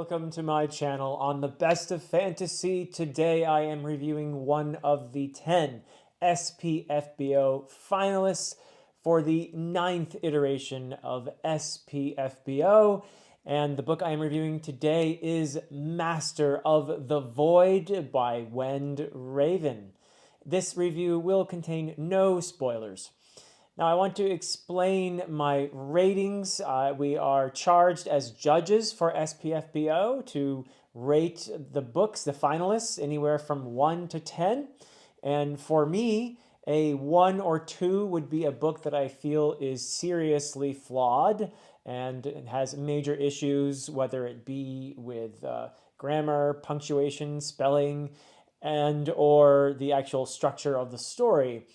welcome to my channel on the best of fantasy. Today I am reviewing one of the 10 SPFBO finalists for the 9th iteration of SPFBO. And the book I am reviewing today is Master of the Void by Wend Raven. This review will contain no spoilers. Now, I want to explain my ratings. We are charged as judges for SPFBO to rate the books, the finalists, anywhere from 1 to 10. And for me, a 1 or 2 would be a book that I feel is seriously flawed and has major issues, whether it be with grammar, punctuation, spelling, and or the actual structure of the story.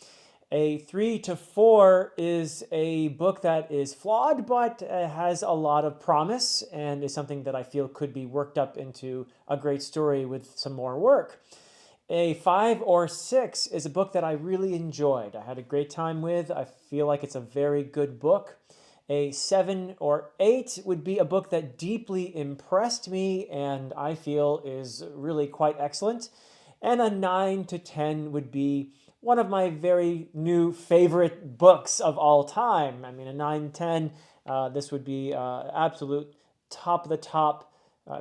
A 3 to 4 is a book that is flawed, but has a lot of promise and is something that I feel could be worked up into a great story with some more work. A 5 or 6 is a book that I really enjoyed. I had a great time with. I feel like it's a very good book. A 7 or 8 would be a book that deeply impressed me and I feel is really quite excellent. And a 9 to 10 would be one of my very new favorite books of all time. I mean, a 9-10, this would be absolute top of the top,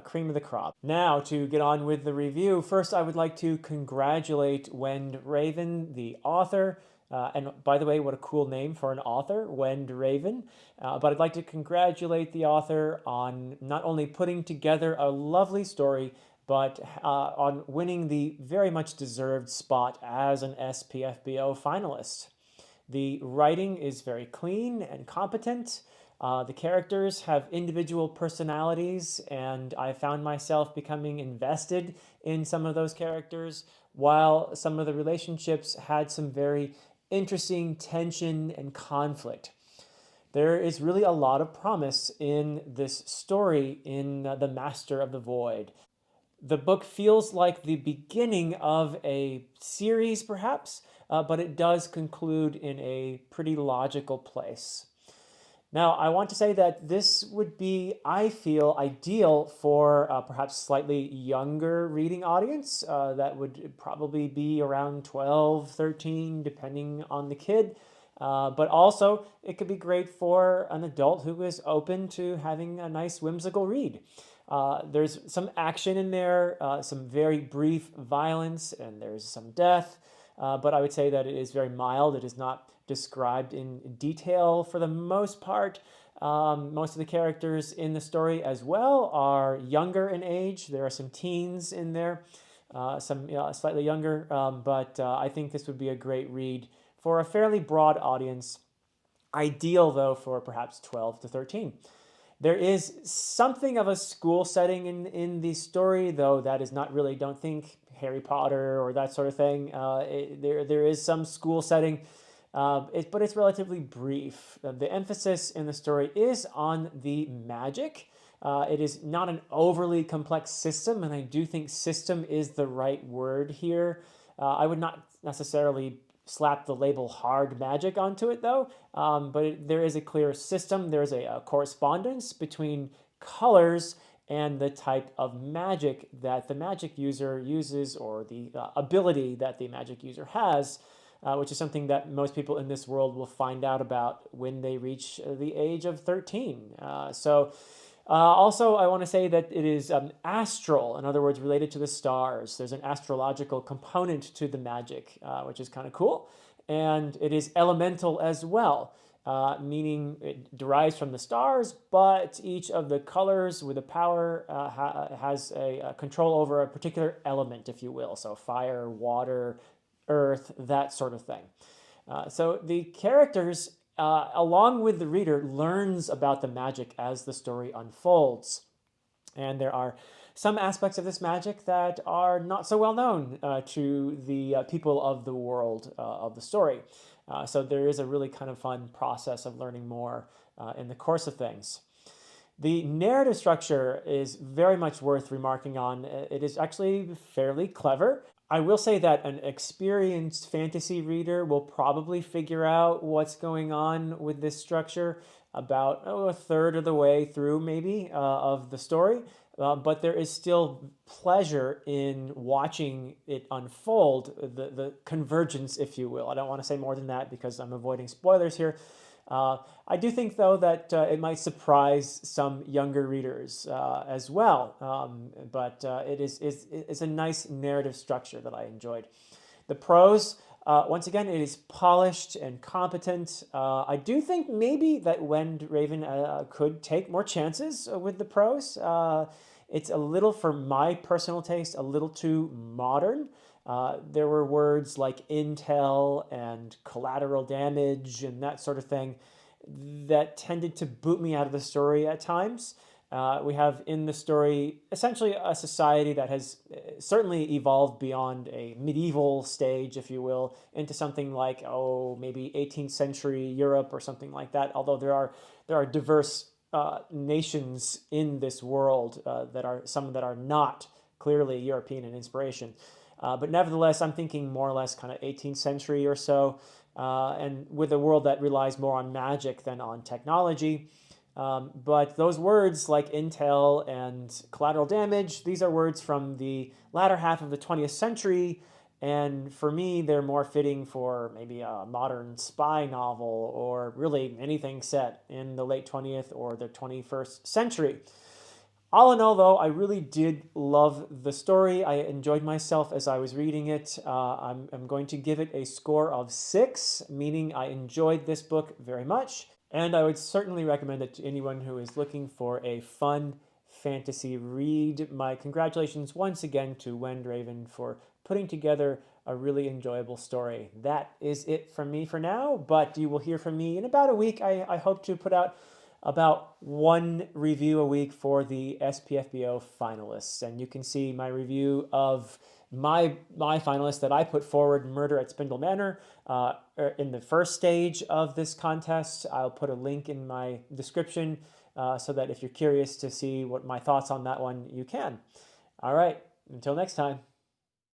cream of the crop. Now, to get on with the review, first I would like to congratulate Wend Raven, the author. And by the way, what a cool name for an author, Wend Raven. But I'd like to congratulate the author on not only putting together a lovely story, but on winning the very much deserved spot as an SPFBO finalist. The writing is very clean and competent. The characters have individual personalities, and I found myself becoming invested in some of those characters, while some of the relationships had some very interesting tension and conflict. There is really a lot of promise in this story in The Master of the Void. The book feels like the beginning of a series, perhaps, but it does conclude in a pretty logical place. Now, I want to say that this would be, I feel, ideal for perhaps slightly younger reading audience. That would probably be around 12, 13, depending on the kid. But also, it could be great for an adult who is open to having a nice whimsical read. There's some action in there, some very brief violence, and there's some death. But I would say that it is very mild. It is not described in detail for the most part. Most of the characters in the story as well are younger in age. There are some teens in there, some slightly younger. But I think this would be a great read for a fairly broad audience. Ideal, though, for perhaps 12 to 13. There is something of a school setting in the story, though that is not really, don't think Harry Potter or that sort of thing. There is some school setting, but it's relatively brief. The emphasis in the story is on the magic. It is not an overly complex system, and I do think system is the right word here. I would not necessarily slap the label hard magic onto it, though, but there is a clear system. There's a correspondence between colors and the type of magic that the magic user uses, or the ability that the magic user has, which is something that most people in this world will find out about when they reach the age of 13. Also, I want to say that it is astral, in other words, related to the stars. There's an astrological component to the magic, which is kind of cool. And it is elemental as well, meaning it derives from the stars, but each of the colors with a power has a control over a particular element, if you will. So fire, water, earth, that sort of thing. So the characters, along with the reader, learns about the magic as the story unfolds. And there are some aspects of this magic that are not so well known to the people of the world of the story. So there is a really kind of fun process of learning more in the course of things. The narrative structure is very much worth remarking on. It is actually fairly clever. I will say that an experienced fantasy reader will probably figure out what's going on with this structure about a third of the way through, maybe, of the story. but there is still pleasure in watching it unfold, the convergence, if you will. I don't want to say more than that because I'm avoiding spoilers here. I do think, though, that it might surprise some younger readers as well, but it's a nice narrative structure that I enjoyed. The prose, once again, it is polished and competent. I do think maybe that Wend Raven could take more chances with the prose. It's a little, for my personal taste, a little too modern. There were words like intel and collateral damage and that sort of thing that tended to boot me out of the story at times. We have in the story essentially a society that has certainly evolved beyond a medieval stage, if you will, into something like, oh, maybe 18th century Europe or something like that. Although there are diverse nations in this world that are some that are not clearly European in inspiration. But nevertheless, I'm thinking more or less kind of 18th century or so, and with a world that relies more on magic than on technology. But those words like intel and collateral damage, these are words from the latter half of the 20th century. And for me, they're more fitting for maybe a modern spy novel or really anything set in the late 20th or the 21st century. All in all, though, I really did love the story. I enjoyed myself as I was reading it. I'm going to give it a score of 6, meaning I enjoyed this book very much. And I would certainly recommend it to anyone who is looking for a fun fantasy read. My congratulations once again to Wend Raven for putting together a really enjoyable story. That is it from me for now, but you will hear from me in about a week. I hope to put out about one review a week for the SPFBO finalists. And you can see my review of my finalist that I put forward, Murder at Spindle Manor, in the first stage of this contest. I'll put a link in my description so that if you're curious to see what my thoughts on that one, you can. All right, until next time.